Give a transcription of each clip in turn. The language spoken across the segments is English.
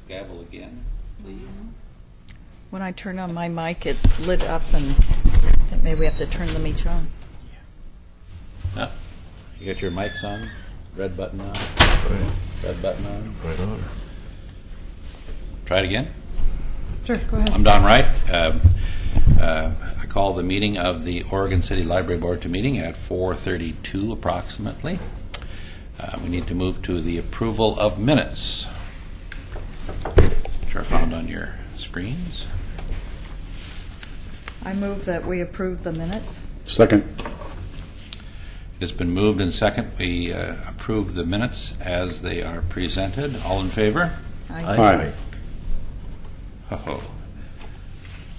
gavel again, please. When I turn on my mic, it lit up, and maybe we have to turn them each on. Ah, you got your mics on? Red button on? Right, Red button on? right on. Try it again. Sure, go ahead. I'm Don Wright. I call the meeting of the Oregon City Library Board to meeting at 4:32 approximately. We need to move to the approval of minutes, which are found on your screens. I move that we approve the minutes. Second. It has been moved and second. We approve the minutes as they are presented. All in favor? Aye. Oh.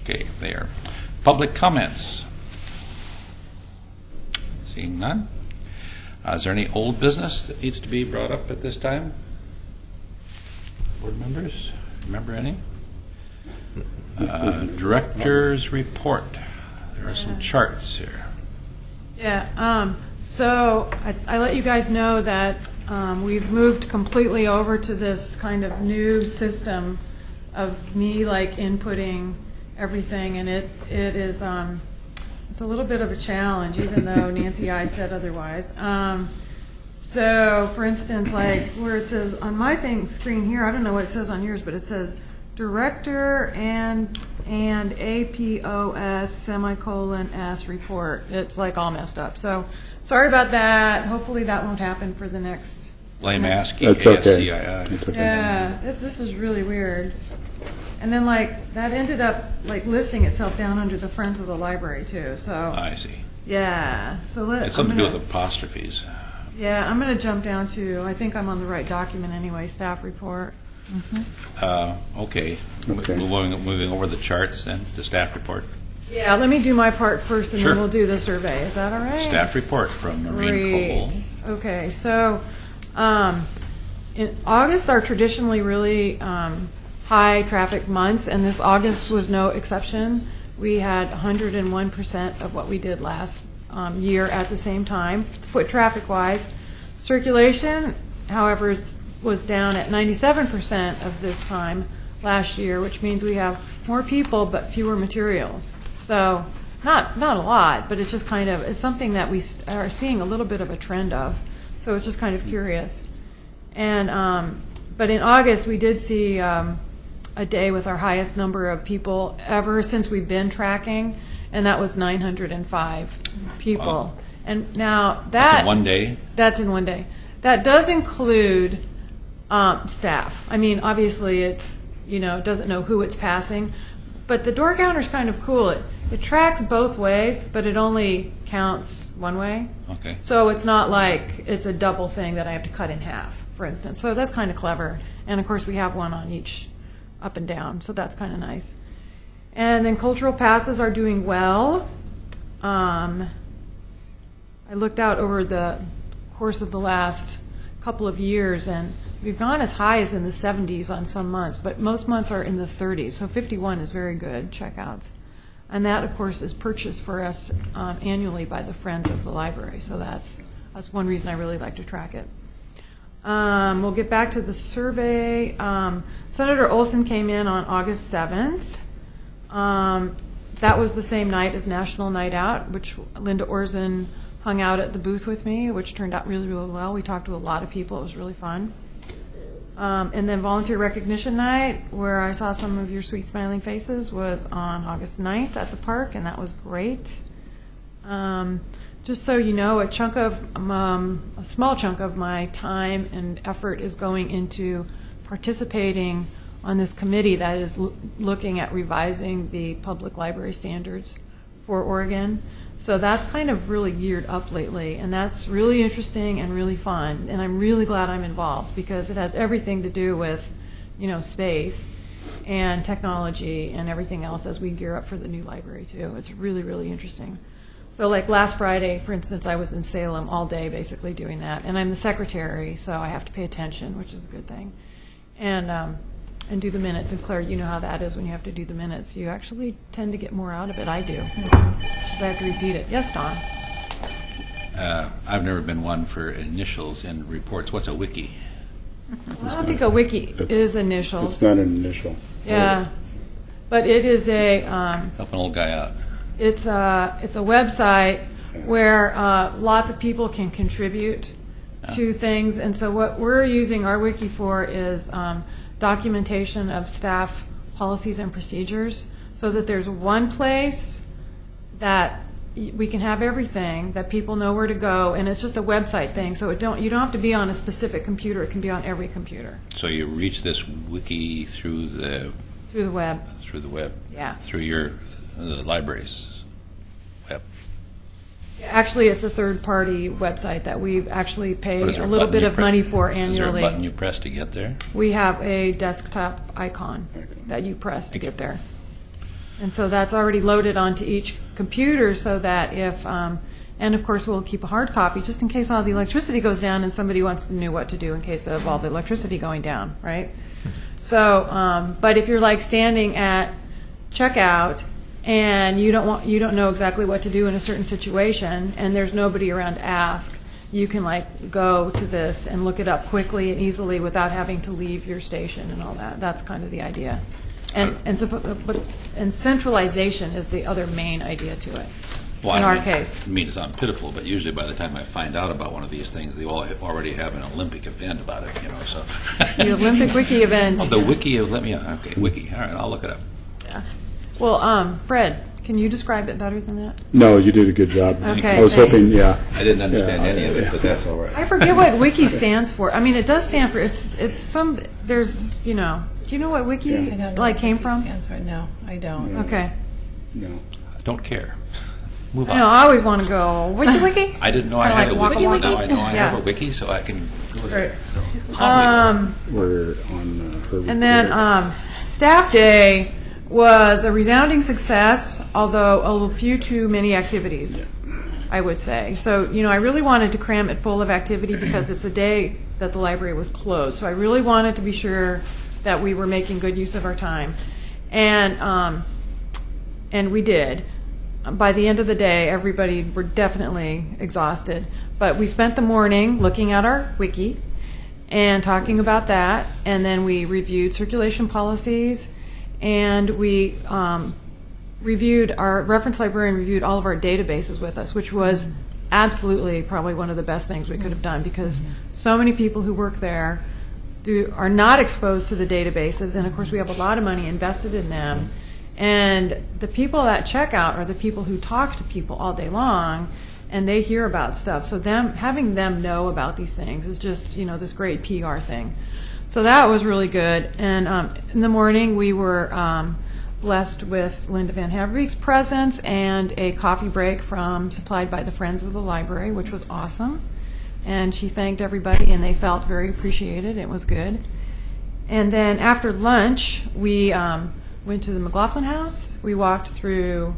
Okay, there. Public comments. Seeing none. Is there any old business that needs to be brought up at this time? Board members, remember any? Director's report. There are some charts here. Yeah, so I let you guys know that we've moved completely over to this kind of new system of me like inputting everything, and it is it's a little bit of a challenge, even though Nancy Ide said otherwise. So, for instance, like where it says on my screen here, I don't know what it says on yours, but it says Director and APOS semicolon S report. It's like all messed up. So sorry about that. Hopefully that won't happen for the next. Lame ASCII, That's okay. ASCII. That's okay. Yeah, this is really weird. And then like that ended up like listing itself down under the Friends of the Library too. So I see. yeah. So It's something to do with apostrophes. Yeah, I'm going to jump down to. I think I'm on the right document anyway. Staff report. Okay. Okay. Moving over the charts and the staff report. Yeah, let me do my part first, and Sure. then we'll do the survey. Is that all right? Staff report from Maureen Cole. Great. Okay, so in August are traditionally really high traffic months, and this August was no exception. We had 101% of what we did last year at the same time, foot traffic wise. Circulation, however, was down at 97% of this time last year, which means we have more people but fewer materials. So not a lot, but it's just kind of, it's something that we are seeing a little bit of a trend of. So it's just kind of curious. And but in August we did see a day with our highest number of people ever since we've been tracking, and that was 905 people. Wow. And now That's in one day? That's in one day. That does include staff. I mean, obviously it's, it doesn't know who it's passing, but the door counter is kind of cool. It tracks both ways, but it only counts one way. Okay. So it's not like it's a double thing that I have to cut in half, for instance. So that's kind of clever. And of course we have one on each up and down, so that's kind of nice. And then cultural passes are doing well. I looked out over the course of the last couple of years, and we've gone as high as in the 70s on some months, but most months are in the 30s, so 51 is very good checkouts. And that, of course, is purchased for us annually by the Friends of the Library, so that's one reason I really like to track it. We'll get back to the survey. Senator Olson came in on August 7th. That was the same night as National Night Out, which Linda Orzen hung out at the booth with me, which turned out really, really well. We talked to a lot of people. It was really fun. And then Volunteer Recognition Night, where I saw some of your sweet smiling faces, was on August 9th at the park, and that was great. Just so you know, a small chunk of my time and effort is going into participating on this committee that is looking at revising the public library standards for Oregon. So that's kind of really geared up lately, and that's really interesting and really fun, and I'm really glad I'm involved because it has everything to do with, space and technology and everything else as we gear up for the new library too. It's really, really interesting. So like last Friday, for instance, I was in Salem all day basically doing that, and I'm the secretary, so I have to pay attention, which is a good thing. And do the minutes. And Claire, you know how that is when you have to do the minutes. You actually tend to get more out of it. I do. Just I have to repeat it. Yes, Don? I've never been one for initials in reports. What's a wiki? I don't think a wiki is It's initials. not an initial. Yeah, but it is a Help an old guy out. it's a website where lots of people can contribute to things, and so what we're using our wiki for is documentation of staff policies and procedures, so that there's one place that we can have everything, that people know where to go, and it's just a website thing, so you don't have to be on a specific computer. It can be on every computer So you reach this wiki through the through the web. Yeah. Through your library's web. Actually, it's a third-party website that we actually pay What is there a little button bit you of pre- money for Is there a button annually. you press to get there? We have a desktop icon that you press to get there. And so that's already loaded onto each computer so that if, and of course we'll keep a hard copy just in case all the electricity goes down and somebody wants to know what to do in case of all the electricity going down, right? So, but if you're like standing at checkout and you don't know exactly what to do in a certain situation and there's nobody around to ask, you can like go to this and look it up quickly and easily without having to leave your station and all that. That's kind of the idea. And centralization is the other main idea to it. Well, in I our mean, case. I mean, it's not pitiful, but usually by the time I find out about one of these things, they all already have an Olympic event about it, so. The Olympic Wiki event. Oh, the wiki of, okay, wiki, all right, I'll look it up. Yeah. Well, Fred, can you describe it better than that? No, you did a good job. Okay, I was thanks. hoping, yeah. I didn't understand Yeah, any of it, but that's all right. I forget what wiki stands for. I mean, it does stand for, it's some, there's, do you know what wiki I don't know like what came wiki from? stands for. No, I don't. Okay. No. I don't care. Move I on. know, I always want to go, wiki? I didn't know I Kinda had a like wiki, Waka but now Waki? I know I Yeah. have a wiki, so I can go there. Right. We're on her And then report. Staff Day was a resounding success, although a few too many activities, I would say. So, I really wanted to cram it full of activity because it's a day that the library was closed. So I really wanted to be sure that we were making good use of our time. And we did. By the end of the day, everybody were definitely exhausted. But we spent the morning looking at our wiki and talking about that, and then we reviewed circulation policies, and we reviewed, our reference librarian reviewed all of our databases with us, which was absolutely probably one of the best things we could have done because so many people who work there are not exposed to the databases, and of course we have a lot of money invested in them. And the people at checkout are the people who talk to people all day long, and they hear about stuff. So having them know about these things is just, this great PR thing. So that was really good. And in the morning, we were blessed with Linda Van Haverbeek's presence and a coffee break supplied by the Friends of the Library, which was awesome. And she thanked everybody, and they felt very appreciated. It was good. And then after lunch, we went to the McLaughlin House. We walked through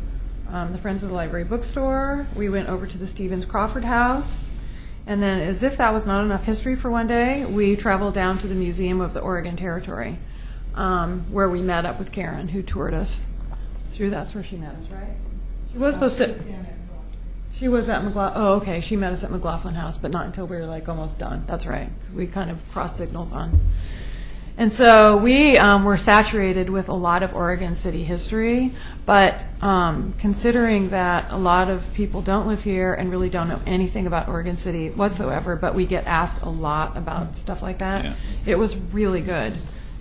the Friends of the Library bookstore. We went over to the Stevens Crawford House. And then, as if that was not enough history for one day, we traveled down to the Museum of the Oregon Territory, where we met up with Karen, who toured us through. That's where she met us, right? She was supposed to. She was at McLaughlin. Oh, okay. She met us at McLaughlin House, but not until we were like almost done. That's right. 'Cause we kind of crossed signals on. And so we were saturated with a lot of Oregon City history, but considering that a lot of people don't live here and really don't know anything about Oregon City whatsoever, but we get asked a lot about stuff like that, Yeah. It was really good.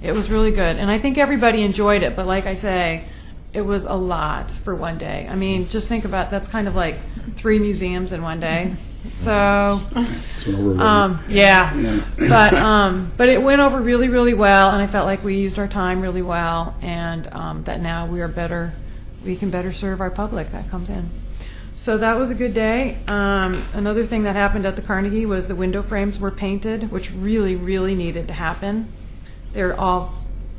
It was really good. And I think everybody enjoyed it, but like I say, it was a lot for one day. I mean, just think about, that's kind of like 3 museums in one day. So, It's an overload. yeah, but it went over really, really well, and I felt like we used our time really well, and that now we can better serve our public that comes in. So that was a good day. Another thing that happened at the Carnegie was the window frames were painted, which really, really needed to happen. They're all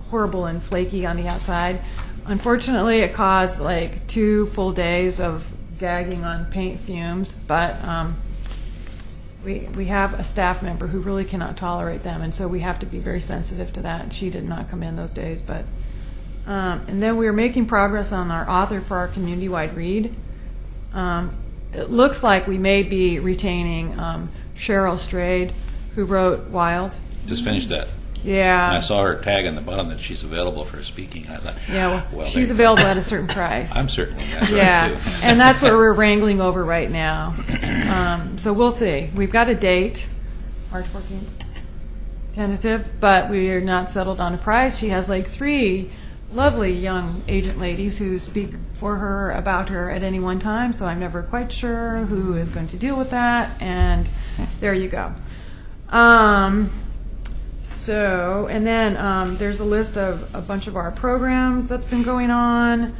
horrible and flaky on the outside. Unfortunately, it caused like 2 full days of gagging on paint fumes, but we have a staff member who really cannot tolerate them, and so we have to be very sensitive to that. She did not come in those days, but and then we were making progress on our author for our community-wide read. It looks like we may be retaining Cheryl Strayed, who wrote Wild, Just finished that. And I Yeah. saw her tag on the bottom that she's available for speaking, and I thought, Yeah, well, she's there- available at a certain price. I'm certainly, that's what I Yeah, do. and that's what we're wrangling over right now. So we'll see. We've got a date, March 14th, tentative, but we are not settled on a price. She has like 3 lovely young agent ladies who speak for her, about her at any one time, so I'm never quite sure who is going to deal with that, and there you go. And then there's a list of a bunch of our programs that's been going on.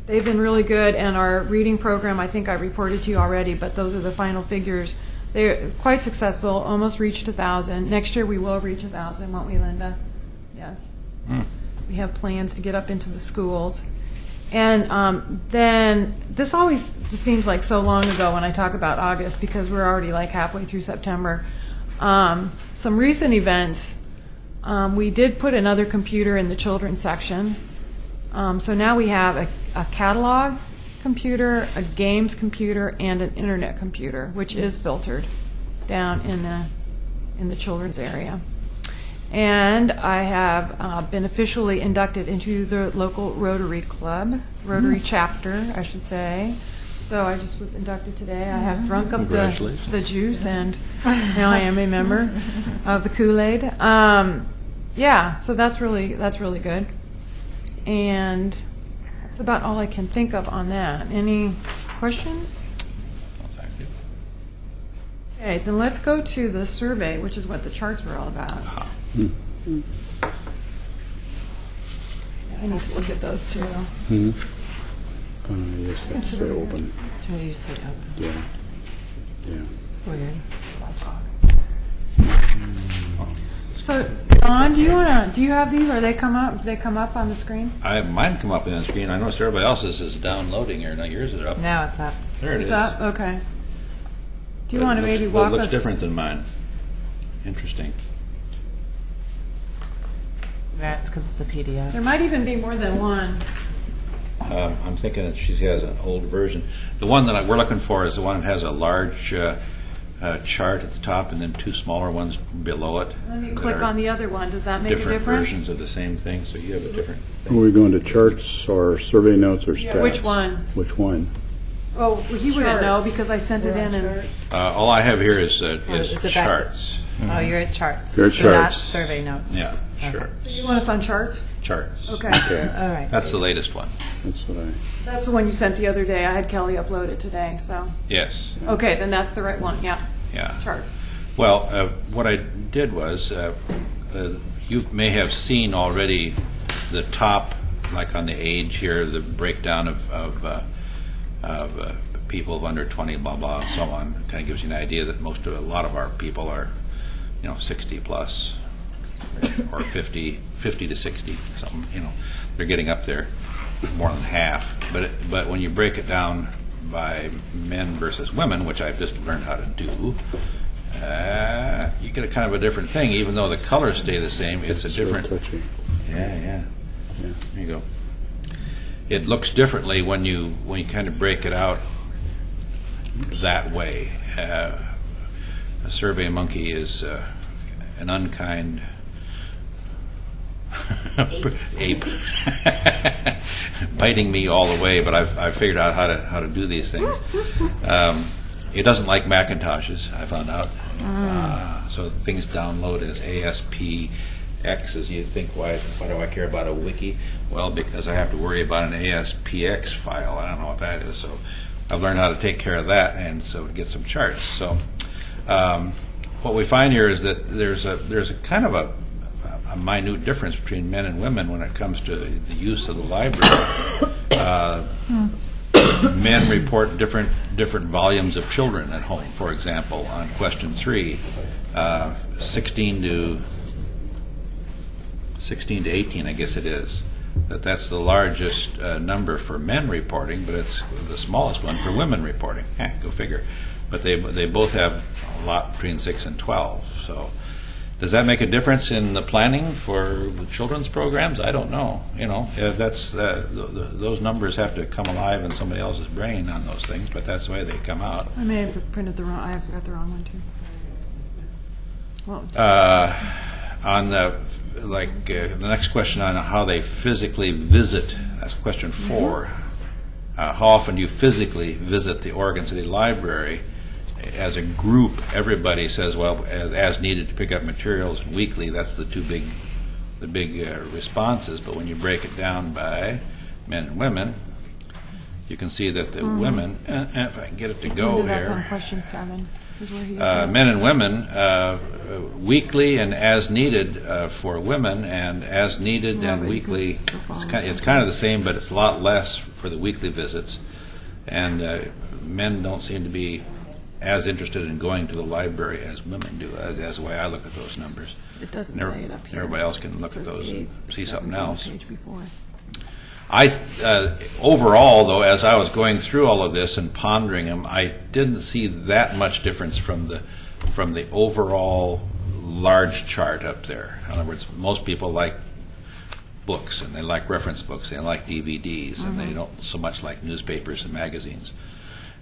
They've been really good, and our reading program, I think I reported to you already, but those are the final figures. They're quite successful, almost reached 1,000. Next year we will reach 1,000, won't we, Linda? Yes. We have plans to get up into the schools. And then, this always seems like so long ago when I talk about August, because we're already like halfway through September. Some recent events, we did put another computer in the children's section. So now we have a catalog computer, a games computer, and an internet computer, which is filtered down in the children's area. And I have been officially inducted into the local Rotary Club, Rotary chapter, I should say. So I just was inducted today. I have drunk up Congratulations. the juice, and now I am a member of the Kool-Aid. Yeah, so that's really good. And that's about all I can think of on that. Any questions? Okay, then let's go to the survey, which is what the charts were all about. I need to look at those too. Yes, that's say open. Try to say open. Yeah. Yeah. Weird. So, Don, do you have these, or they come up? Do they come up on the screen? I have mine come up on the screen. I noticed everybody else's is downloading here. Now yours is up. Now it's up. There it It's is. up. Okay. Do you But want to it maybe looks- walk but it looks us? different than mine. Interesting. Yeah, it's because it's a PDF. There might even be more than one. I'm thinking that she has an old version. The one that we're looking for is the one that has a large chart at the top and then 2 smaller ones below it. Let me that click are on the other one. Does that make a different difference? versions of the same thing, so you have a different Are thing. we going to charts or survey notes or stats? Which one? Which one? Oh, he wouldn't know Charts. because I sent it in and. All I have here is is it back? charts. Oh, you're at charts. You're at So not charts. survey notes. Yeah, sure. You want us on charts? Charts. Okay. All right. That's the latest one. That's what I. That's the one you sent the other day. I had Kelly upload it today, so. Yes, Okay, then that's the right one, yeah. yeah. Charts. Well, what I did was, you may have seen already the top, like on the age here, the breakdown of people of under 20, blah, blah, and so on. Kind of gives you an idea that a lot of our people are, 60 plus, or 50 to 60, something, they're getting up there, more than half. But when you break it down by men versus women, which I've just learned how to do, you get a kind of a different thing. Even though the colors stay the same, it's a So different. touchy. Yeah. There you go. It looks differently when you kind of break it out that way. A survey monkey is an unkind ape, biting me all the way. But I've figured out how to do these things. It doesn't like Macintoshes, I found out. So things download as ASPX, as you think, why do I care about a wiki? Well, because I have to worry about an ASPX file. I don't know what that is. So I've learned how to take care of that, and so to get some charts. So what we find here is that there's a kind of a minute difference between men and women when it comes to the use of the library. Men report different volumes of children at home. For example, on question 3, 16 to 18, I guess it is. That's the largest number for men reporting, but it's the smallest one for women reporting. Go figure. But they both have a lot between 6 and 12. So does that make a difference in the planning for the children's programs? I don't know. That's those numbers have to come alive in somebody else's brain on those things, but that's the way they come out. I may have printed the wrong, I got the wrong one too. Well, On the next question on how they physically visit, that's question 4. How often do you physically visit the Oregon City Library? As a group, everybody says, well, as needed to pick up materials, and weekly. That's the big responses. But when you break it down by men and women, you can see that the women, if I can get it to go maybe that's on here, question 7. Is where he men and women, weekly and as needed for women, and as needed and weekly. It's kind of the same, but it's a lot less for the weekly visits. And men don't seem to be as interested in going to the library as women do. That's the way I look at those numbers. It doesn't Never- say it up here. Everybody else can look It at says those and 8, see something 7's on the else. page before. Overall, though, as I was going through all of this and pondering them, I didn't see that much difference from the overall large chart up there. In other words, most people like books, and they like reference books, they like DVDs, and they don't so much like newspapers and magazines.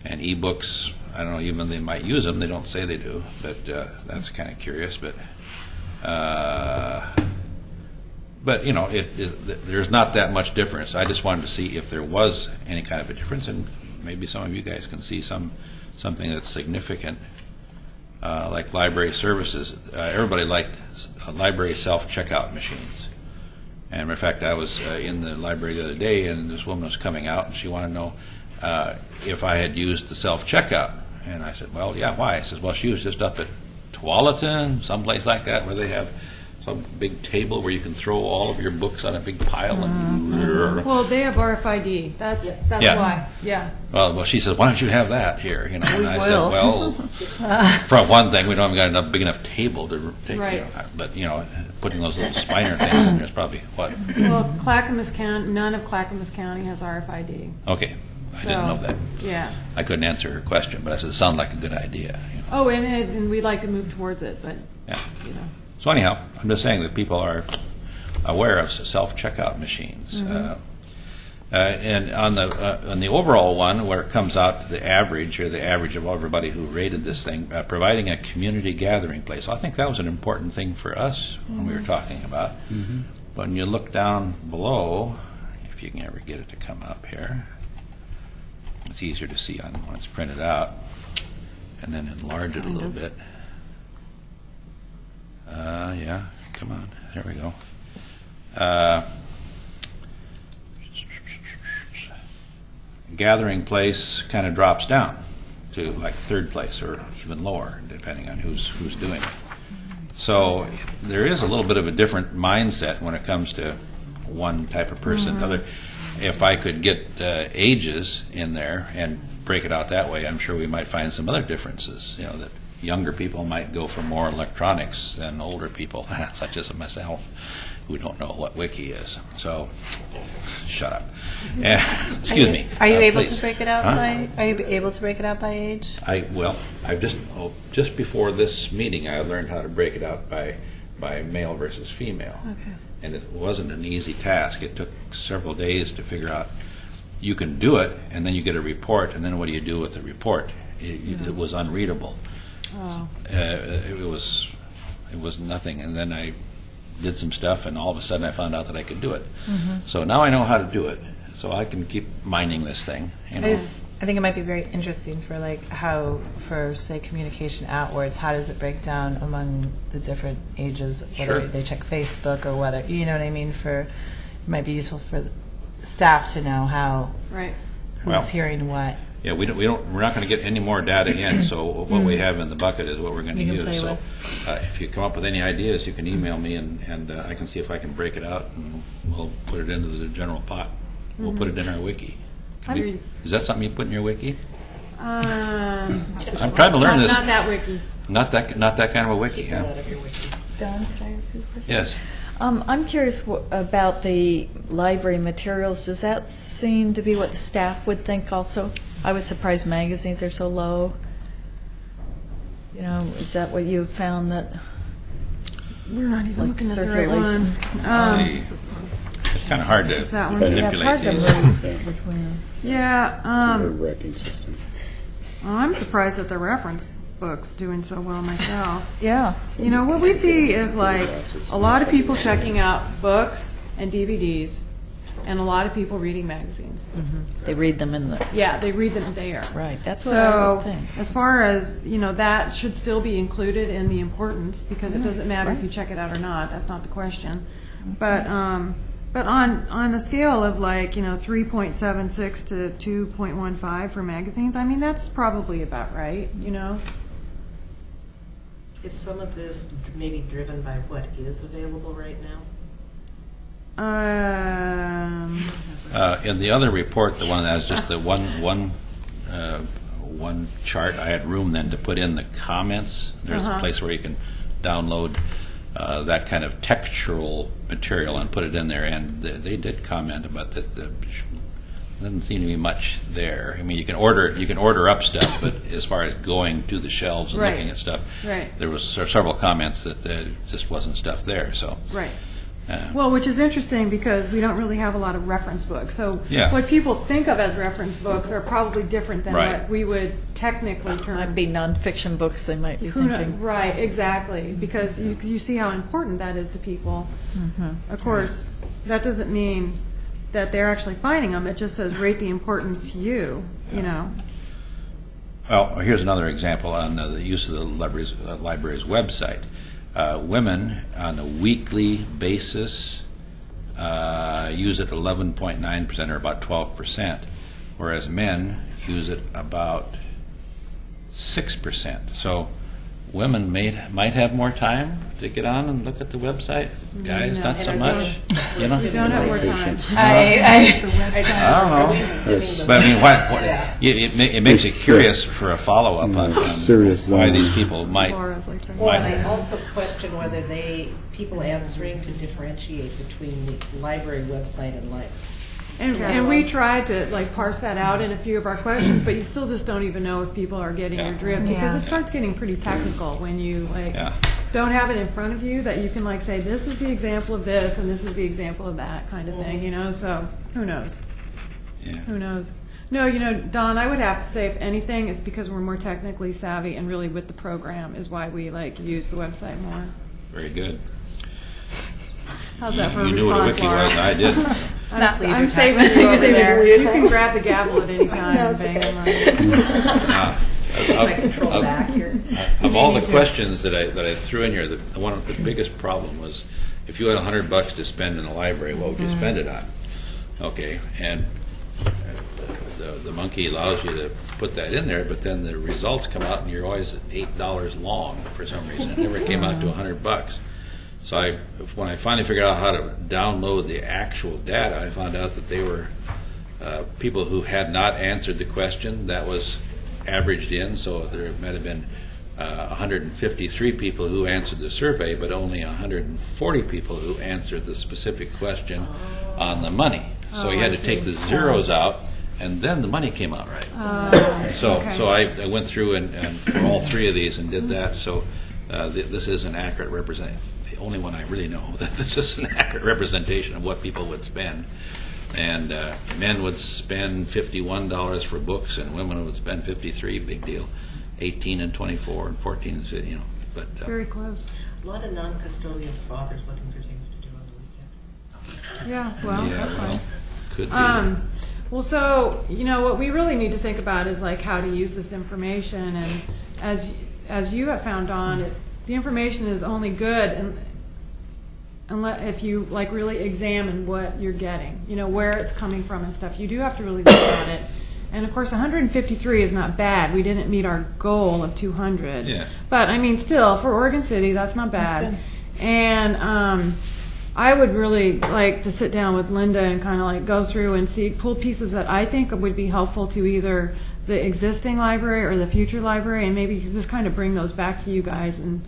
And e-books, I don't know, even they might use them, they don't say they do, but that's kind of curious. But you know, there's not that much difference. I just wanted to see if there was any kind of a difference, and maybe some of you guys can see something that's significant, like library services. Everybody liked library self-checkout machines. And in fact, I was in the library the other day, and this woman was coming out, and she wanted to know if I had used the self-checkout. And I said, well, yeah, why? She says, well, she was just up at Tualatin, someplace like that, where they have some big table where you can throw all of your books on a big pile. And Well, they have RFID. That's Yeah. why. Yeah. well, she says, why don't you have that here? You know, and I said, will. well, for one thing, we don't have got enough big enough table to take. Right. You know, but you know, putting those little spiner things in there's probably what. Well, Clackamas County, none of Clackamas County has RFID. Okay, I didn't know that. Yeah. I couldn't answer her question, but I said it sounded like a good idea. You know. Oh, and we'd like to move towards it, but Yeah. you know. So anyhow, I'm just saying that people are aware of self-checkout machines. And on the overall one, where it comes out to the average, or the average of everybody who rated this thing, providing a community gathering place. So I think that was an important thing for us when we were talking about. But when you look down below, if you can ever get it to come up here, it's easier to see on when it's printed out, and then enlarge it a little bit. Yeah, come on. There we go. Gathering place kind of drops down to like third place or even lower, depending on who's doing it. So there is a little bit of a different mindset when it comes to one type of person to other. If I could get ages in there and break it out that way, I'm sure we might find some other differences. You know, that younger people might go for more electronics than older people, such as myself, who don't know what Wiki is. So, shut up. Excuse me. Are you able please. to break it out Huh? by? Are you able to break it out by age? I've just before this meeting, I learned how to break it out by male versus female. Okay. And it wasn't an easy task. It took several days to figure out. You can do it, and then you get a report, and then what do you do with the report? It was unreadable. Oh. It was nothing, and then I did some stuff, and all of a sudden I found out that I could do it. So now I know how to do it, so I can keep mining this thing. You know? I think it might be very interesting for how, for say, communication outwards. How does it break down among the different ages? Whether Sure. they check Facebook or whether you know what I mean. It might be useful for the staff to know how Right. who's Well, hearing what. Yeah, we're not going to get any more data in. So what we have in the bucket is what we're going to You can use. play So if you come up with any ideas, you can email me, and I can see if I can break it out, and we'll put it into the general pot. We'll put it in our wiki. Is that something you put in your wiki? I'm trying to learn this. Not that wiki. Not that kind of a wiki, huh? Don, could I ask you a question? Yes. I'm curious about the library materials. Does that seem to be what the staff would think also? I was surprised magazines are so low. You know, is that what you found that? We're not even Like looking at the right circulation. one. See, it's kind of hard to It's that one. Yeah, it's hard manipulate to these. move between them. Yeah. It's a racking system. I'm surprised at the reference books doing so well myself. Yeah. You know, what we see is like a lot of people checking out books and DVDs, and a lot of people reading magazines. They read them in the, Yeah, they read them there. right, that's what I So, would think. as far as, you know, that should still be included in the importance, because it doesn't matter if you check it out or not, that's not the question. But on a scale of like, you know, 3.76 to 2.15 for magazines, I mean, that's probably about right, you know? Is some of this maybe driven by what is available right now? In the other report, the one that has just the one chart, I had room then to put in the comments. There's a place where you can download that kind of textual material and put it in there, and they did comment about that. There doesn't seem to be much there. I mean, you can order up stuff, but as far as going to the shelves and Right. looking at stuff, Right. there was several comments that there just wasn't stuff there. So, Right. uh, Well, which is interesting because we don't really have a lot of reference books. So Yeah. what people think of as reference books are probably different than Right. what we would technically term. Might be nonfiction books they might be Who knows? thinking. Right, exactly, because you see how important that is to people. Of course, that doesn't mean that they're actually finding them. It just says rate the importance to you, you know. well, here's another example on the use of the library's website. Women on a weekly basis use it 11.9%, or about 12%, whereas men use it about 6%. So women might have more time to get on and look at the website. Guys, not so much. You know? You don't have more time. I don't Are we know. assuming But I mean, Yeah. it makes it curious for a follow-up on Serious why zone. these people might. Laura's like that. Well, Might- I also question whether people answering can differentiate between the library website and lights. And we tried to like parse that out in a few of our questions, but you still just don't even know if people are getting your Yeah. drift, because Yeah. it starts getting pretty technical when you like Yeah. don't have it in front of you that you can like say, this is the example of this and this is the example of that kind of thing, you know? So who knows? Yeah. Who knows? No, you know, Don, I would have to say, if anything, it's because we're more technically savvy and really with the program is why we like use the website more. Very good. How's that for a You knew what a response, wiki Laura? was. I did. I'm saving you over there. You can grab the gavel at any time and bang them on. Take my control back here. Of all the questions that I threw in here, one of the biggest problem was, if you had $100 to spend in the library, what would you spend it on? Okay, and the monkey allows you to put that in there, but then the results come out and you're always at $8 long for some reason. It never came out to $100. So when I finally figured out how to download the actual data, I found out that they were people who had not answered the question. That was averaged in, so there might have been 153 people who answered the survey, but only 140 people who answered the specific question on the money. So you had to take the zeros out, and then the money came out right. So I went through and for all three of these and did that. So this is an accurate representation. The only one I really know that this is an accurate representation of what people would spend. And men would spend $51 for books, and women would spend $53. Big deal. 18 and 24 and 14 and 15, you know. But Very close. A lot of non-custodial fathers looking for things to do on the weekend. Yeah, well, yeah, that's fine. well, could be. Well, so, you know, what we really need to think about is like how to use this information. And as you have found on, the information is only good unless if you like really examine what you're getting, you know, where it's coming from and stuff. You do have to really look at it. And of course, 153 is not bad. We didn't meet our goal of 200. Yeah. But I mean, still, for Oregon City, that's not bad. And I would really like to sit down with Linda and kind of like go through and pull pieces that I think would be helpful to either the existing library or the future library, and maybe just kind of bring those back to you guys in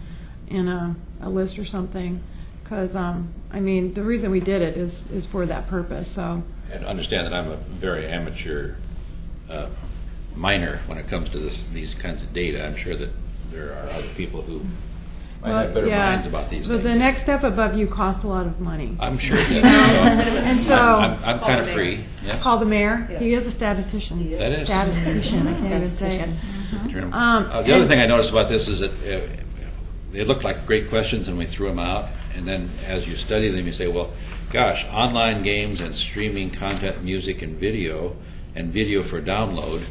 a list or something. Because I mean, the reason we did it is for that purpose. So. And understand that I'm a very amateur minor when it comes to these kinds of data. I'm sure that there are other people who might have better minds about these but things. the next step above you costs a lot of money. I'm sure it does. And so I'm kind of free. Yeah. call the mayor. He is a statistician. That is. Statistician. I can't even say it. Turn 'em- and- The other thing I noticed about this is that they look like great questions and we threw them out. And then as you study them, you say, well, gosh, online games and streaming content, music and video for download,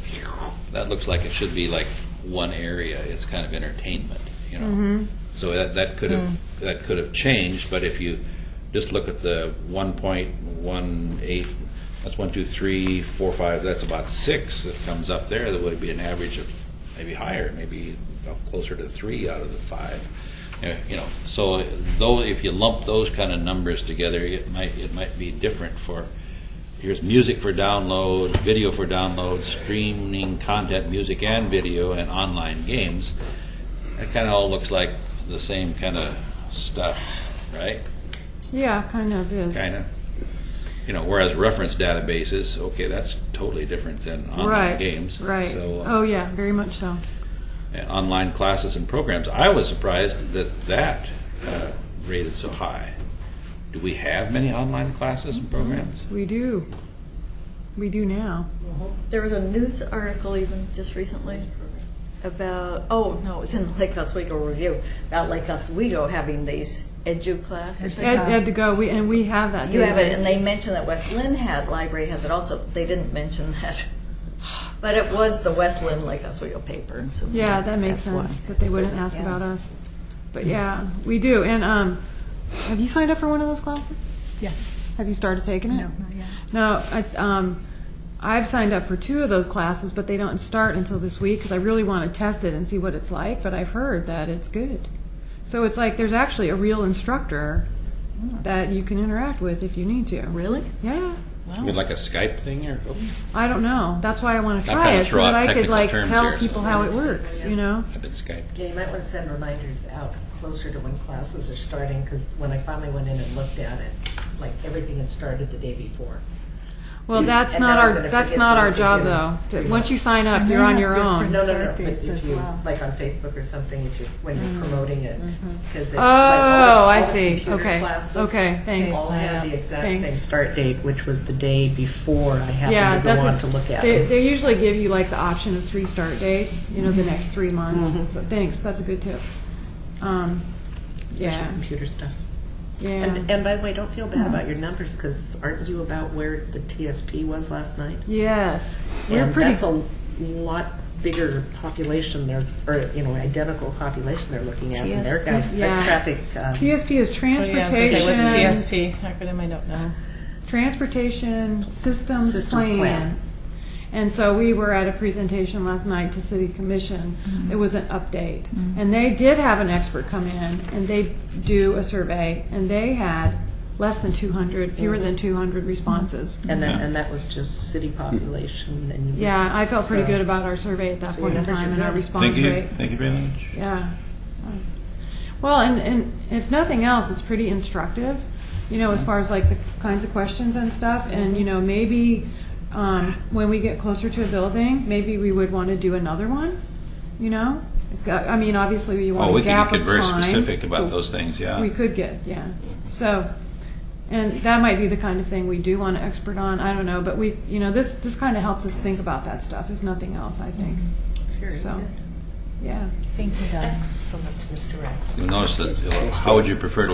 that looks like it should be like one area. It's kind of entertainment, you know. So that could have changed. But if you just look at the 1.18, that's 1, 2, 3, 4, 5. That's about 6 that comes up there. That would be an average of maybe higher, maybe closer to 3 out of the 5. You know, so though if you lump those kind of numbers together, it might be different for. Here's music for download, video for download, streaming content, music and video, and online games. It kind of all looks like the same kind of stuff, right? Yeah, kind of is. Kind of. You know, whereas reference databases, okay, that's totally different than online Right, games. right. So, Oh, yeah, very much so. online classes and programs. I was surprised that rated so high. Do we have many online classes and programs? We do. We do now. There was a news article even just recently about, oh, no, it was in the Lake Oswego Review, about Lake Oswego having these edu class or something. Ed to go, we have that. You have it, database. and they mentioned that West Lynn library has it also. They didn't mention that. But it was the West Lynn Lake Oswego paper. And so Yeah, that makes that's sense, why. that they wouldn't ask Yeah. about us. But yeah, we do. And have you signed up for one of those classes? Yeah. Have you started taking it? No, not yet. No, I've signed up for 2 of those classes, but they don't start until this week because I really want to test it and see what it's like. But I've heard that it's good. So it's like there's actually a real instructor that you can interact with if you need to. Really? Yeah. I mean, like a Skype thing or something? I don't know. That's why I want to I'm try trying to it so throw that out I could technical like terms tell here. people how it works. You know. I've been Skyped. Yeah, you might want to send reminders out closer to when classes are starting, because when I finally went in and looked at it, like everything had started the day before. Well, that's And not now I'm our gonna that's forget not to our look job again. though. That Yeah. once you sign up, And you're they on have your own. different No, Start but dates if as you, well. like on Facebook or something, when you're promoting it, because Oh, I see. Computer Okay. classes Okay, thanks. all had the exact Thanks. same start date, which was the day before I Yeah, happened to go on that's to look at they, it. they usually give you like the option of 3 start dates. You know, the next 3 months. Mhm. So thanks. That's a good tip. Especially Yeah. computer stuff. Yeah. And by the way, don't feel bad about your numbers, because aren't you about where the TSP was last night? Yes. We're And pretty. that's a lot bigger population there, or identical population they're looking at. And their TSP? Yeah. traffic. TSP is Oh, transportation. yeah, I was gonna say, what's TSP? Acronym I don't know. Transportation Systems, Systems Plan. Plan. And so we were at a presentation last night to City Commission. It was an update. And they did have an expert come in and they do a survey and they had less than 200, fewer than 200 responses. And that was just city population. And you, Yeah, I felt pretty So- good about our survey at that So point your in numbers time are and our good. response Thank you. rate. Thank you very much. Yeah. Well, and if nothing else, it's pretty instructive, you know, as far as like the kinds of questions and stuff. And, you know, maybe when we get closer to a building, maybe we would want to do another one, you know? I mean, obviously we want Oh, a we gap can of get very time. specific about those things, yeah. We could get, yeah. So, and that might be the kind of thing we do want an expert on. I don't know, but we, you know, this kind of helps us think about that stuff, if nothing else, I think. Very So, good. yeah. Thank you, Don. Excellent, Mr. Rack. You'll notice that, how would you prefer to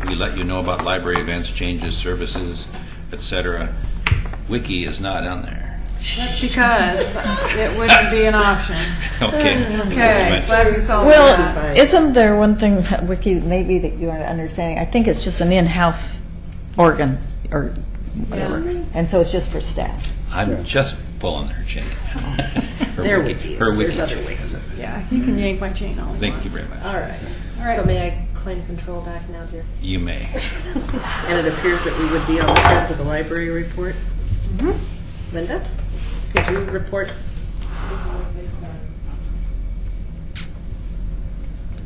we let you know about library events, changes, services, et cetera? Wiki is not on there. That's because it wouldn't be an option. Okay. Okay, glad we solved Well, that. isn't there one thing, Wiki, maybe that you aren't understanding? I think it's just an in-house organ or whatever. And so it's just for staff. I'm just pulling her chain. Her Their wiki- wiki is. her There's wiki other chain. wikis. Yeah, you can yank my chain all you Thank want. you very much. All right. All right. So may I claim control back now, dear? You may. And it appears that we would be on the Friends of the Library report. Linda, could you report?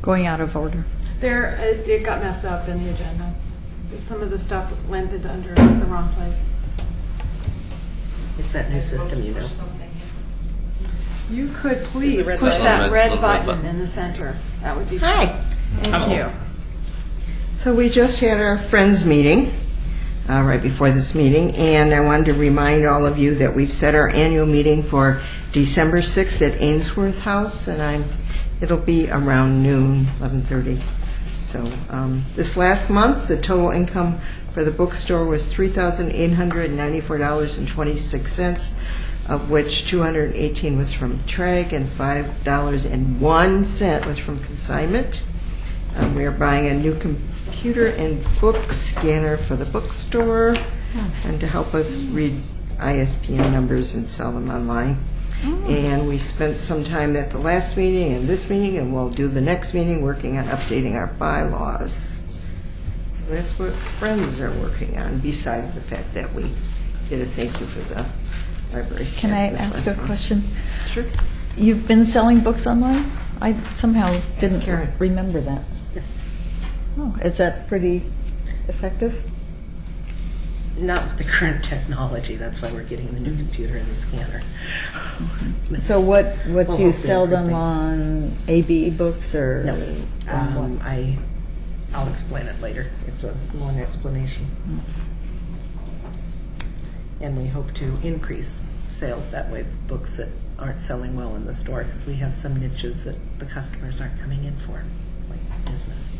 Going out of order. There, it got messed up in the agenda. Some of the stuff landed under the wrong place. It's that new system, you know. You could please red push button. that Little red red button button. in the center. That would be Hi. Thank you. So we just had our Friends meeting right before this meeting, and I wanted to remind all of you that we've set our annual meeting for December 6th at Ainsworth House, and it'll be around noon, 11:30. So this last month, the total income for the bookstore was $3,894.26, of which $218 was from TRAG and $5.01 was from consignment. We are buying a new computer and book scanner for the bookstore and to help us read ISBN numbers and sell them online. And we spent some time at the last meeting and this meeting, and we'll do the next meeting working on updating our bylaws. So that's what Friends are working on, besides the fact that we did a thank you for the library staff. Can I this ask last a month. question? Sure. You've been selling books online? I somehow didn't Karen. remember that. Yes. Oh, is that pretty effective? Not with the current technology, that's why we're getting the new computer and the scanner. So what We'll do you hopefully sell improve them things. on ABE books or? No, on what? I'll explain it later. It's a long explanation. And we hope to increase sales that way, books that aren't selling well in the store, because we have some niches that the customers aren't coming in for, like business.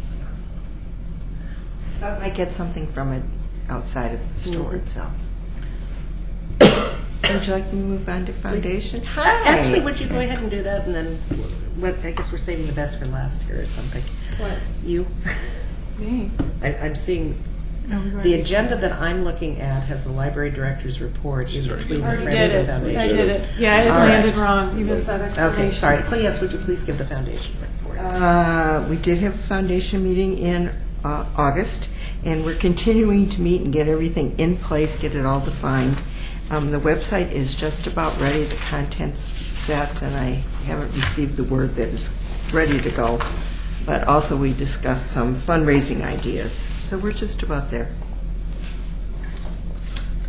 I might get something from it outside of the store itself. So would you like me to move on to foundation? Hi. Actually, would you go ahead and do that, and then, I guess we're saving the best for last here or something. What? You? Me? I'm seeing, the agenda that I'm looking at has the library director's report in between the Already Friends did and it. Foundation. I did it. Yeah, it All landed right. wrong. You missed that explanation. Okay, sorry. So yes, would you please give the foundation report? We did have a foundation meeting in August, and we're continuing to meet and get everything in place, get it all defined. The website is just about ready, the content's set, and I haven't received the word that it's ready to go. But also we discussed some fundraising ideas, so we're just about there.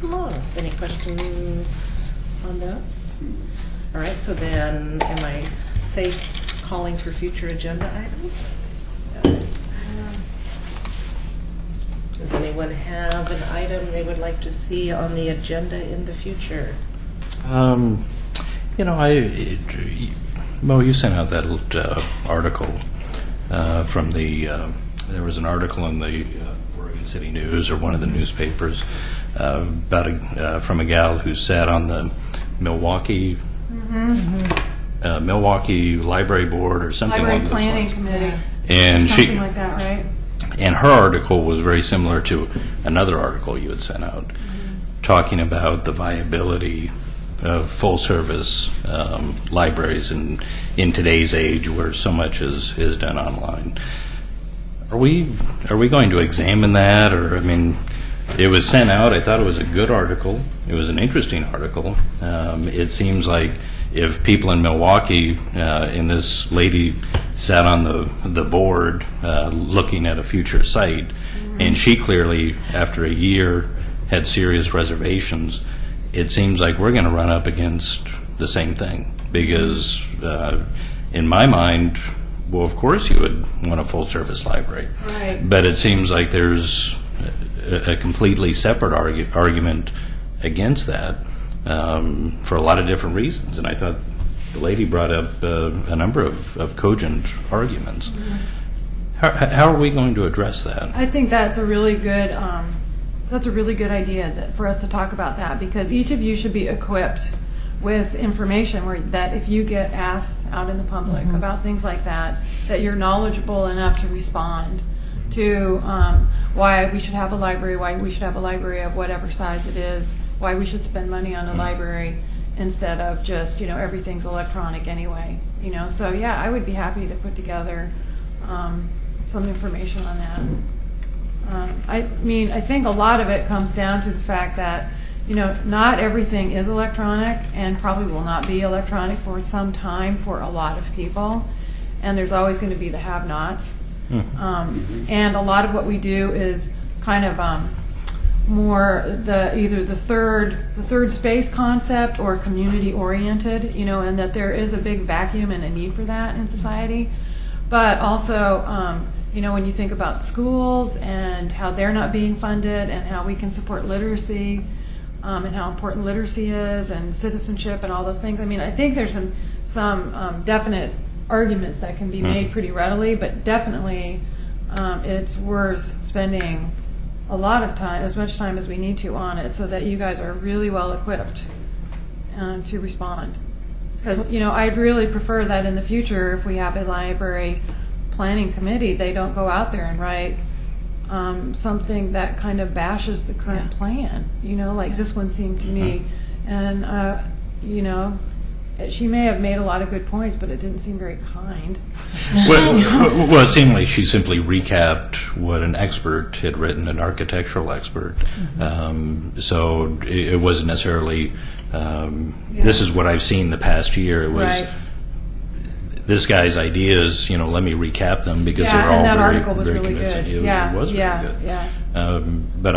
Lois, any questions on those? All right, so then am I safe calling for future agenda items? Does anyone have an item they would like to see on the agenda in the future? Mo, you sent out that article from the. There was an article in the Oregon City News or one of the newspapers about from a gal who sat on the Milwaukee Milwaukee Library Board or something Library along those Planning lines. Committee. And Something like that, right? And her article was very similar to another article you had sent out, talking about the viability of full-service libraries in today's age, where so much is done online. Are we going to examine that, or it was sent out. I thought it was a good article. It was an interesting article. It seems like if people in Milwaukee, and this lady sat on the board looking at a future site, and she clearly, after a year, had serious reservations, it seems like we're going to run up against the same thing. Because in my mind, well, of course you would want a full-service library. Right. But it seems like there's a completely separate argument against that for a lot of different reasons. And I thought the lady brought up a number of cogent arguments. How are we going to address that? I think that's a really good idea for us to talk about that, because each of you should be equipped with information that if you get asked out in the public about things like that you're knowledgeable enough to respond to why we should have a library of whatever size it is, why we should spend money on a library instead of just, everything's electronic anyway. So yeah, I would be happy to put together some information on that. I think a lot of it comes down to the fact that, not everything is electronic and probably will not be electronic for some time for a lot of people. And there's always going to be the have-nots. And a lot of what we do is kind of more either the third space concept or community oriented, and that there is a big vacuum and a need for that in society. But also, when you think about schools and how they're not being funded and how we can support literacy, and how important literacy is and citizenship and all those things. I mean, I think there's some definite arguments that can be made pretty readily, but definitely it's worth spending a lot of time, as much time as we need to on it, so that you guys are really well equipped to respond. Because, I'd really prefer that in the future, if we have a library planning committee, they don't go out there and write something that kind of bashes the current plan, like this one seemed to me. And, she may have made a lot of good points, but it didn't seem very kind. Well, it seemed like she simply recapped what an expert had written, an architectural expert. So it wasn't necessarily, this is what I've seen the past year. It was, Right. this guy's ideas, let me recap them because Yeah, they're all and that very, article was very really convincing. good. It Yeah, was yeah, very good. yeah. But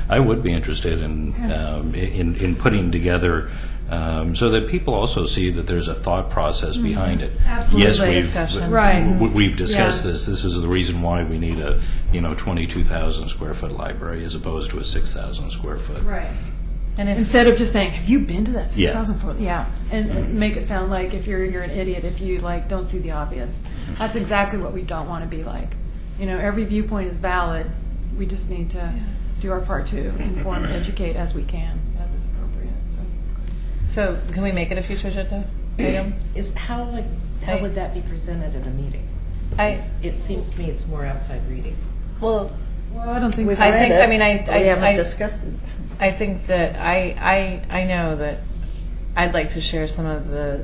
I would be interested in putting together so that people also see that there's a thought process behind it. Absolutely. Yes, Discussion. Right. we've discussed Yeah. this. This is the reason why we need a 22,000 square foot library as opposed to a 6,000 square foot. Right. And if Instead of just saying, "Have you been to that Yeah. 6,000 foot?" Yeah, and make it sound like if you're an idiot if you don't see the obvious. That's exactly what we don't want to be like. Every viewpoint is valid. We just need to do our part to inform and educate as we can, as is appropriate. So can we make it a future agenda item? How would that be presented at a meeting? It seems to me it's more outside reading. Well, Well, I don't think We've so. I read think- it, I mean, I- but we haven't I- discussed it. I think that I know that I'd like to share some of the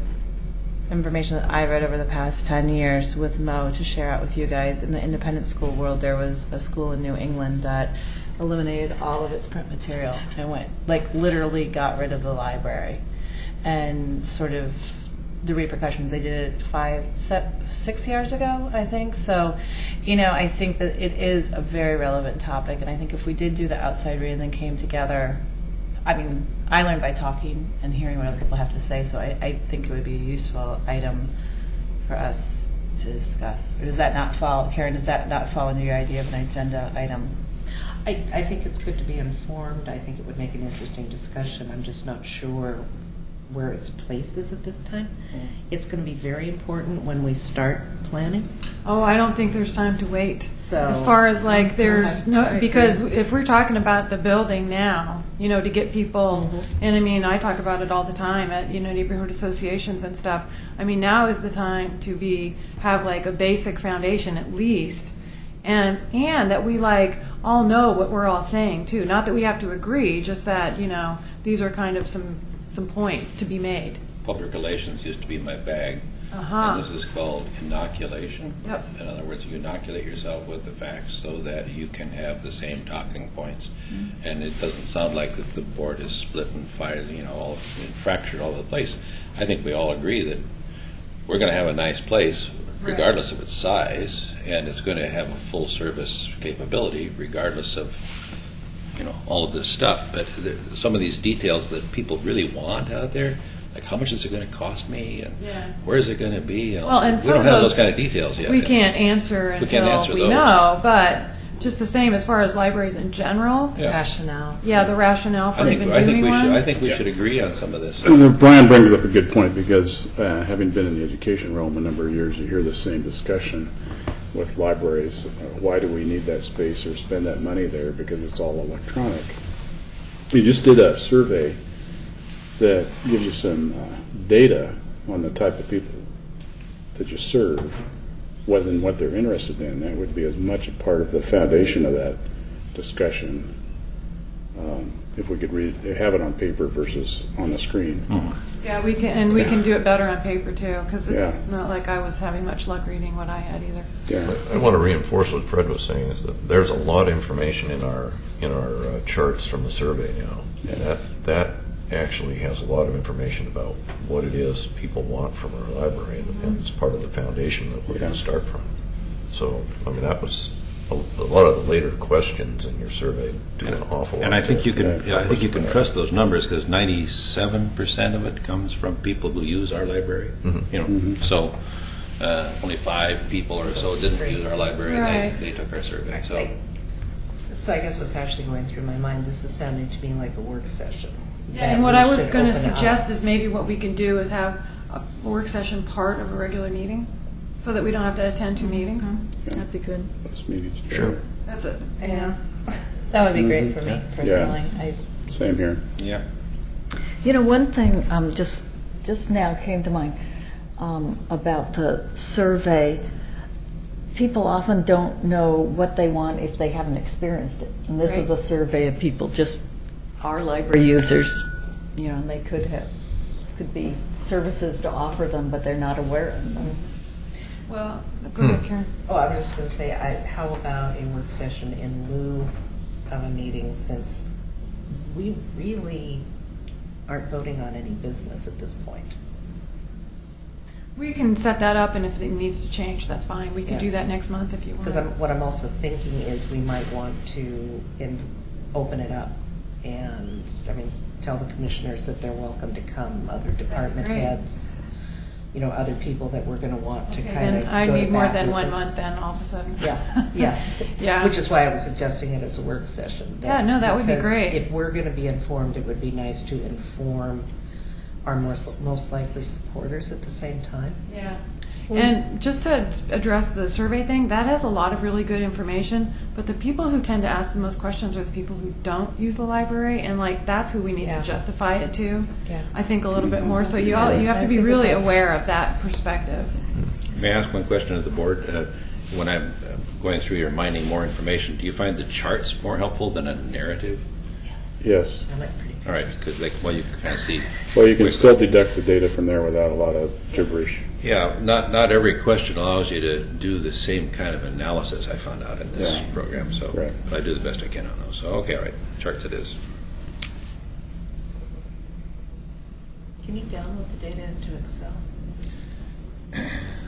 information that I read over the past 10 years with Mo to share out with you guys. In the independent school world, there was a school in New England that eliminated all of its print material and literally got rid of the library. And sort of the repercussions, they did it 6 years ago, I think. So, I think that it is a very relevant topic. And I think if we did do the outside read and then came together, I mean, I learned by talking and hearing what other people have to say. So I think it would be a useful item for us to discuss. Or does that not fall, Karen, does that not fall into your idea of an agenda item? I think it's good to be informed. I think it would make an interesting discussion. I'm just not sure where its place is at this time. It's going to be very important when we start planning. Oh, I don't think there's time to wait. So- as far as there's no, because if we're talking about the building now, to get people, and I mean, I talk about it all the time at, neighborhood associations and stuff. I mean, now is the time to have a basic foundation at least, and that we all know what we're all saying too. Not that we have to agree, just that, these are kind of some points to be made. Public relations used to be my bag. Uh-huh. And this is called inoculation. Yep. In other words, you inoculate yourself with the facts so that you can have the same talking points. And it doesn't sound like that the board is split and all fractured all over the place. I think we all agree that we're going to have a nice place regardless of its size, and it's going to have a full service capability regardless of all of this stuff. But some of these details that people really want out there, like how much is it going to cost me, and where is it going to be? Well, and we some don't of have those those kind of details yet. we can't answer until answer we those. know, but just the same as far as libraries in general. Yeah. Rationale. Yeah, the rationale for I think, even I think doing we one. should. I think we should agree on some of this. Brian brings up a good point because having been in the education realm a number of years, you hear the same discussion with libraries. Why do we need that space or spend that money there? Because it's all electronic. We just did a survey that gives you some data on the type of people that you serve, whether and what they're interested in. That would be as much a part of the foundation of that discussion. If we could have it on paper versus on the screen. Yeah, we can do it better on paper too, because it's Yeah. not like I was having much luck reading what I had either. Yeah. I want to reinforce what Fred was saying, is that there's a lot of information in our charts from the survey now. And that actually has a lot of information about what it is people want from our library, and it's part of the foundation that we're going to start from. So, I mean, that was a lot of the later questions in your survey do an awful lot. And I think to- you can. I think you can trust those numbers because 97% of it comes from people who use our library. So only 5 people or so didn't use our library, Right. and they took our survey. So So I guess what's actually going through my mind, this is sounding to me like a work session. Yeah, and what I was going to suggest is maybe what we can do is have a work session part of a regular meeting, so that we don't have to attend 2 meetings. That'd be good. Those meetings. Sure. That's it. Yeah. That would be great for me personally. Same here. Yeah. You know, one thing just now came to mind about the survey. People often don't know what they want if they haven't experienced it. And this was a survey of people, just our library users, you know, and they could be services to offer them, but they're not aware of them. Well, go ahead, Karen. Oh, I was just going to say, how about a work session in lieu of a meeting, since we really aren't voting on any business at this point? We can set that up, and if it needs to change, that's fine. We can Yeah. do that next month if you want. Because what I'm also thinking is we might want to open it up and, I mean, tell the commissioners that they're welcome to come, other department Great. heads, you know, other people that we're going to want to Okay, kind of then I go to need more bat than with 1 us. month then, all of a sudden. Yeah, yeah. Yeah. Which is why I was suggesting it as a work session. Yeah, no, that would be because great. If we're going to be informed, it would be nice to inform our most likely supporters at the same time. Yeah. And just to address the survey thing, that has a lot of really good information, but the people who tend to ask the most questions are the people who don't use the library, and like that's who we need Yeah. to justify it to. Yeah. I think a little bit more. So you have to be really aware of that perspective. May I ask one question of the board? When I'm going through your mining more information, do you find the charts more helpful than a narrative? Yes. I like pretty All right, because you can kind of see. Well, you can still deduct the data from there without a lot of gibberish. Yeah, not every question allows you to do the same kind of analysis I found out in this Yeah. program. So, Right. but I do the best I can on those. So, okay, all right, charts it is. Can you download the data into Excel?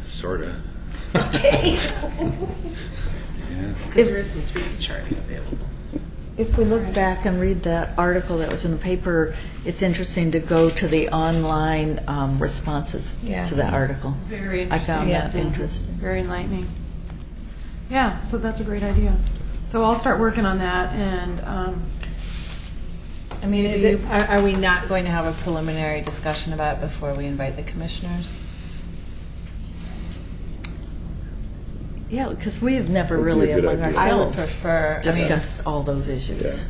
Sorta. Okay. Yeah. Because there is some 3D charting available. If we look back and read that article that was in the paper, it's interesting to go to the online responses Yeah. to that article. Very I interesting. found Yeah. that interesting. Very enlightening. Yeah, so that's a great idea. So I'll start working on that, and I mean, are we not going to have a preliminary discussion about it before we invite the commissioners? Yeah, because we have never Would be a really good among idea. I would ourselves prefer. discussed all those issues. Yeah.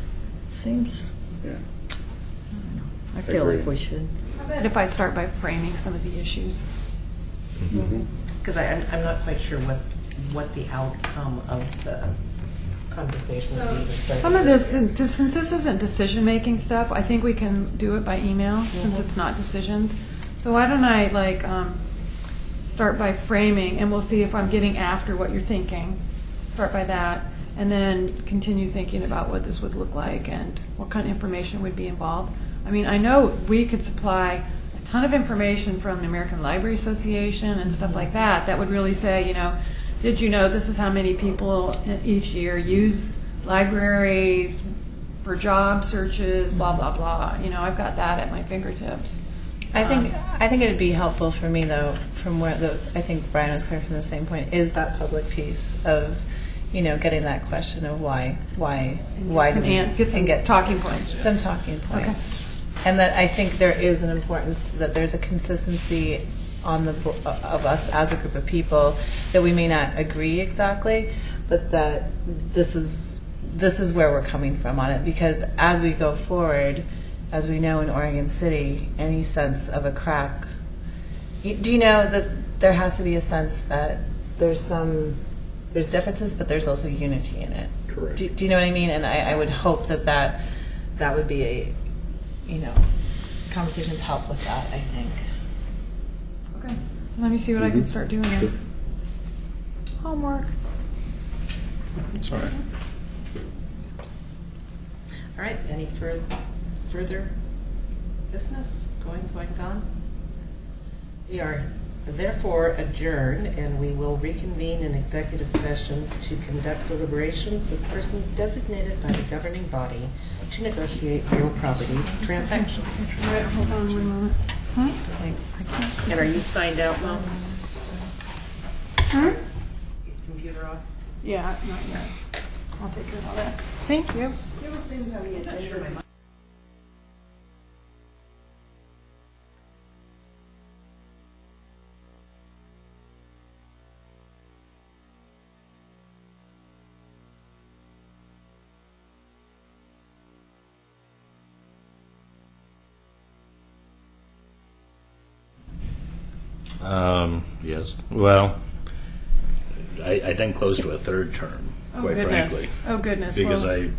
Seems, Yeah. I feel Agree. like we should. I bet if I start by framing some of the issues. Because I'm not quite sure what the outcome of the conversation would be. to start Some of with. this, since this isn't decision-making stuff, I think we can do it by email, since it's not decisions. So why don't I, start by framing, and we'll see if I'm getting after what you're thinking. Start by that, and then continue thinking about what this would look like and what kind of information would be involved. I mean, I know we could supply a ton of information from the American Library Association and stuff like that, that would really say, did you know this is how many people each year use libraries for job searches, blah, blah, blah. I've got that at my fingertips. I think it'd be helpful for me though, from where I think Brian was coming from the same point, is that public piece of, getting that question of why do we Get some talking points. some talking points, and that I think there is an importance that there's a consistency on of us as a group of people, that we may not agree exactly, but that this is where we're coming from on it, because as we go forward, as we know in Oregon City, any sense of a crack, do you know that there has to be a sense that there's differences, but there's also unity in it? Correct. Do you know what I mean? And I would hope that would be conversations help with that, I think. Okay. Let me see what I can start doing Sure. then. Homework. That's all right. All right, any further business going, gone? We are therefore adjourned, and we will reconvene in executive session to conduct deliberations with persons designated by the governing body to negotiate real property transactions. All right, hold on 1 moment. Thanks. And are you signed out, Mo? Computer off? Yeah, not yet. I'll take care of all that. Thank you. Yes. Well, I think close to a third term, quite goodness. frankly. Oh, goodness. Because Well-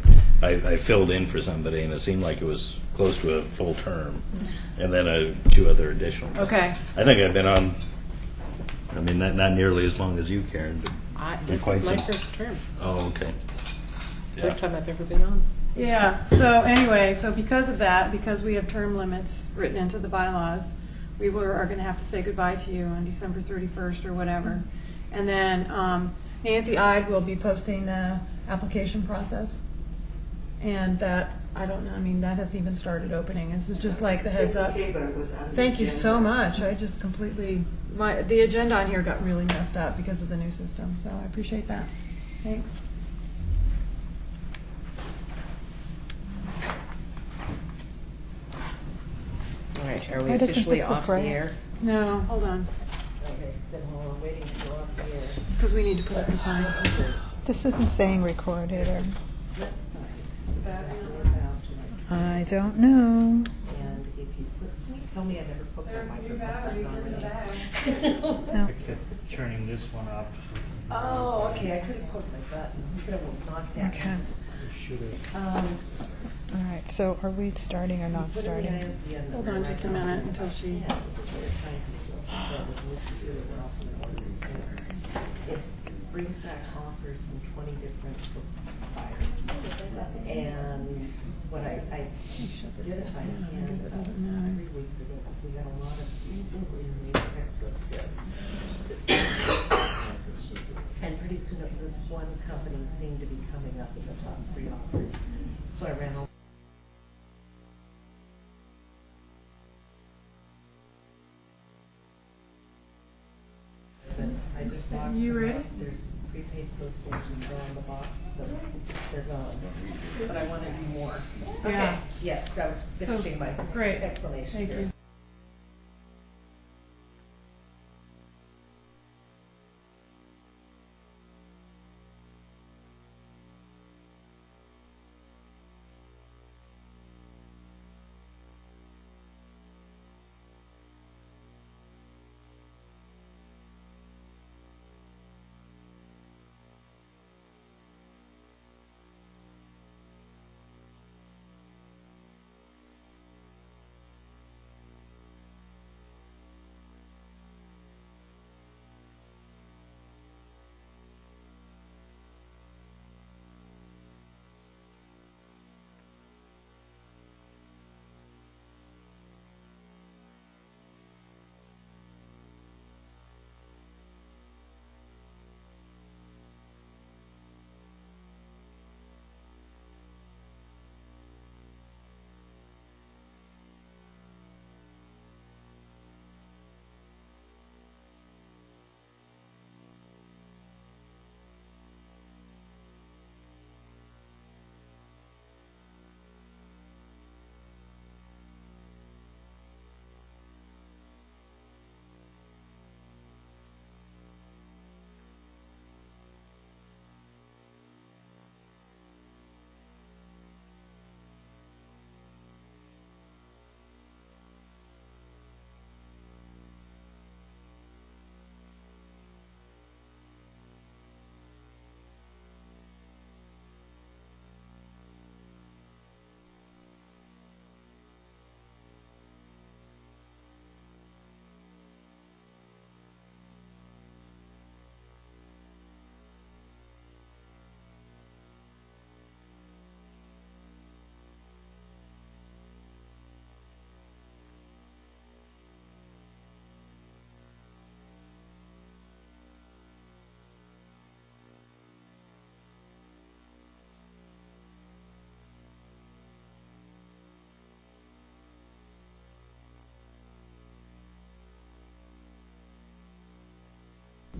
I filled in for somebody, and it seemed like it was close to a full term, and then 2 other additional. Okay. I think I've been on, I mean, not nearly as long as you, Karen, but This quite is my some- first term. Oh, okay. First time I've ever been on. Yeah, so anyway, so because of that, because we have term limits written into the bylaws, we are going to have to say goodbye to you on December 31st or whatever. And then Nancy Ide will be posting the application process. And that, I don't know, I mean, that hasn't even started opening. This is just like the heads up. Thank you so much. I just completely, the agenda on here got really messed up because of the new system, so I appreciate that. Thanks. All right, are we Why doesn't officially this look off the right? air? No, hold on, Okay, then while we're waiting to go off the air. because we need to put up the sign. This isn't saying record either. Left side, the battery goes out to like, I don't know. and if you put, can you tell me I never put the microphone back on? No. Turning this one off. Oh, okay, I couldn't poke my button. I could have knocked down. Okay. Should have. All right. So are we starting or not starting? Hold on just a minute until she. It brings back offers from 20 different book buyers. And what I did it by hand because it about doesn't matter. 3 weeks ago, because we got a lot of really new textbooks in. And pretty soon this one company seemed to be coming up in the top 3 offers. So I ran all. I just bought You some. ready? There's prepaid postage and down the box, so they're gone. But I want to do more. Yeah. Okay, yes, that was So, finishing my great. explanation. Thank you.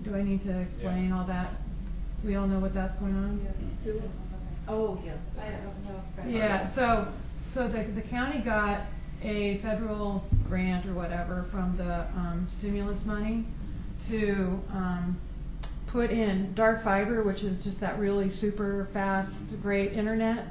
Do I need to explain all that? We all know what that's going on? Oh, yeah. Yeah, so the county got a federal grant or whatever from the stimulus money to put in dark fiber, which is just that really super fast, great internet.